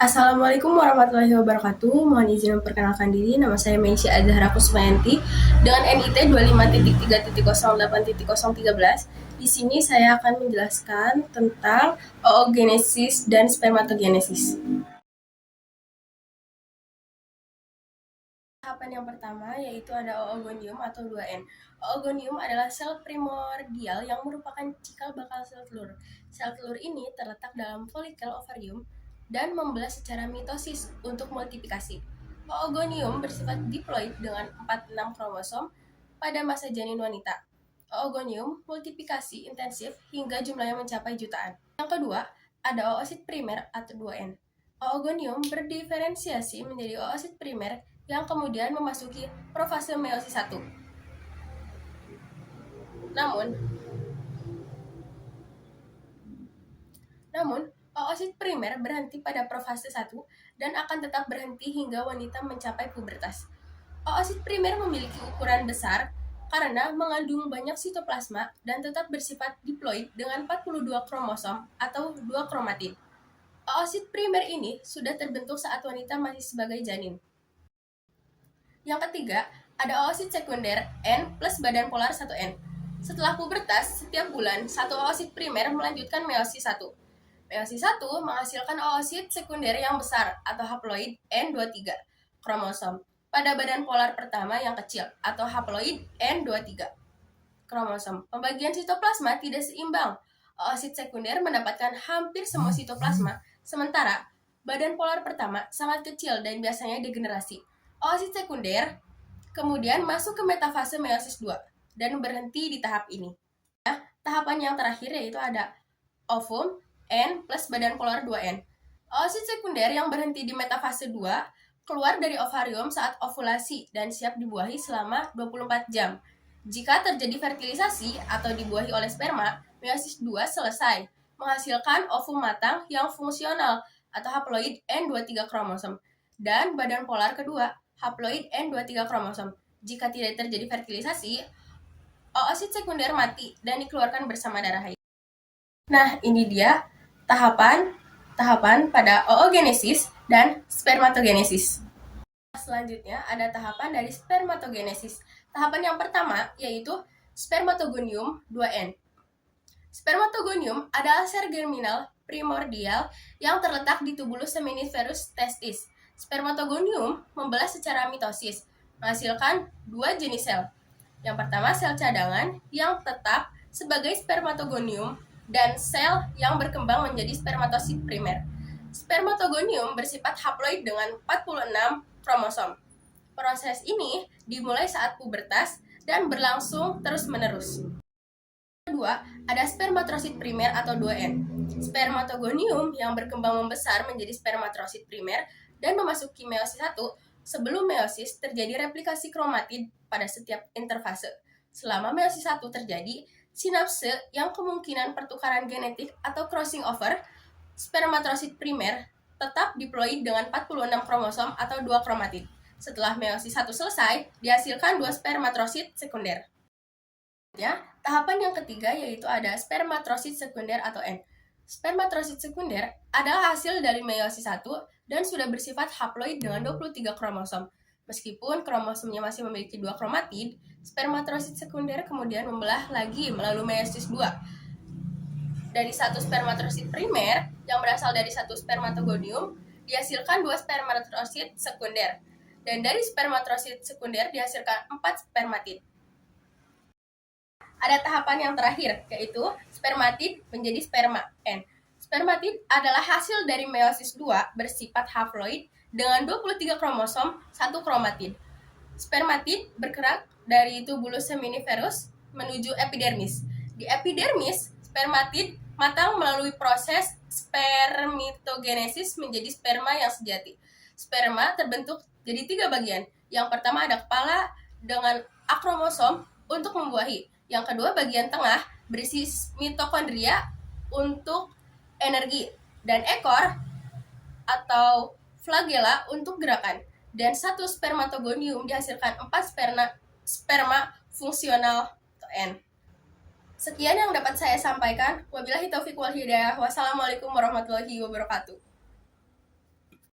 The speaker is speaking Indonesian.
Assalamualaikum warahmatullahi wabarakatuh. Mohon izin memperkenalkan diri. Nama saya Meisya Azhara Kusmayanti dengan NIT 25.3.08.013. Di sini saya akan menjelaskan tentang oogenesis dan spermatogenesis. Tahapan yang pertama yaitu ada oogonium atau 2N. Oogonium adalah sel primordial yang merupakan cikal bakal sel telur. Sel telur ini terletak dalam folikel ovarium dan membelah secara mitosis untuk multiplikasi. Oogonium bersifat diploid dengan 46 kromosom pada masa janin wanita. Oogonium multiplikasi intensif hingga jumlahnya mencapai jutaan. Yang kedua, ada oosit primer atau 2N. Oogonium berdiferensiasi menjadi oosit primer yang kemudian memasuki profase meiosis 1. Namun, oosit primer berhenti pada profase 1 dan akan tetap berhenti hingga wanita mencapai pubertas. Oosit primer memiliki ukuran besar karena mengandung banyak sitoplasma dan tetap bersifat diploid dengan 42 kromosom atau 2 kromatid. Oosit primer ini sudah terbentuk saat wanita masih sebagai janin. Yang ketiga, ada oosit sekunder N plus badan polar 1N. Setelah pubertas, setiap bulan, satu oosit primer melanjutkan meiosis 1. Meiosis 1 menghasilkan oosit sekunder yang besar atau haploid N23 kromosom pada badan polar pertama yang kecil atau haploid N23 kromosom. Pembagian sitoplasma tidak seimbang. Oosit sekunder mendapatkan hampir semua sitoplasma, sementara badan polar pertama sangat kecil dan biasanya degenerasi. Oosit sekunder kemudian masuk ke metafase meiosis 2 dan berhenti di tahap ini. Tahapan yang terakhir yaitu ada ovum N plus badan polar 2N. Oosit sekunder yang berhenti di metafase 2 keluar dari ovarium saat ovulasi dan siap dibuahi selama 24 jam. Jika terjadi fertilisasi atau dibuahi oleh sperma, meiosis 2 selesai, menghasilkan ovum matang yang fungsional atau haploid N23 kromosom dan badan polar kedua, haploid N23 kromosom. Jika tidak terjadi fertilisasi, oosit sekunder mati dan dikeluarkan bersama darah haid. Nah, ini dia tahapan pada oogenesis dan spermatogenesis. Selanjutnya ada tahapan dari spermatogenesis. Tahapan yang pertama yaitu spermatogonium 2N. Spermatogonium adalah sel germinal primordial yang terletak di tubulus seminiferus testis. Spermatogonium membelah secara mitosis, menghasilkan dua jenis sel. Yang pertama sel cadangan yang tetap sebagai spermatogonium dan sel yang berkembang menjadi spermatosit primer. Spermatogonium bersifat haploid dengan 46 kromosom. Proses ini dimulai saat pubertas dan berlangsung terus-menerus. Kedua, ada spermatosit primer atau 2N. Spermatogonium yang berkembang membesar menjadi spermatosit primer dan memasuki meiosis 1. Sebelum meiosis terjadi replikasi kromatid pada setiap interfase. Selama meiosis 1 terjadi sinapse yang kemungkinan pertukaran genetik atau crossing over, spermatosit primer tetap diploid dengan 46 kromosom atau 2 kromatid. Setelah meiosis 1 selesai, dihasilkan 2 spermatosit sekunder. Tahapan yang ketiga yaitu ada spermatosit sekunder atau N. Spermatosit sekunder adalah hasil dari meiosis 1 dan sudah bersifat haploid dengan 23 kromosom. Meskipun kromosomnya masih memiliki 2 kromatid, spermatosit sekunder kemudian membelah lagi melalui meiosis 2. Dari satu spermatosit primer yang berasal dari satu spermatogonium dihasilkan 2 spermatosit sekunder. Dan dari spermatosit sekunder dihasilkan 4 spermatid. Ada tahapan yang terakhir, yaitu spermatid menjadi sperma N. Spermatid adalah hasil dari meiosis 2 bersifat haploid dengan 23 kromosom, 1 kromatid. Spermatid bergerak dari tubulus seminiferus menuju epidermis. Di epidermis, spermatid matang melalui proses spermitogenesis menjadi sperma yang sejati. Sperma terbentuk jadi 3 bagian. Yang pertama ada kepala dengan akromosom untuk membuahi. Yang kedua bagian tengah berisi mitokondria untuk energi dan ekor atau flagella untuk gerakan. Dan satu spermatogonium dihasilkan 4 sperma fungsional atau N. Sekian yang dapat saya sampaikan. Wabillahi taufiq wal hidayah. Wassalamualaikum warahmatullahi wabarakatuh.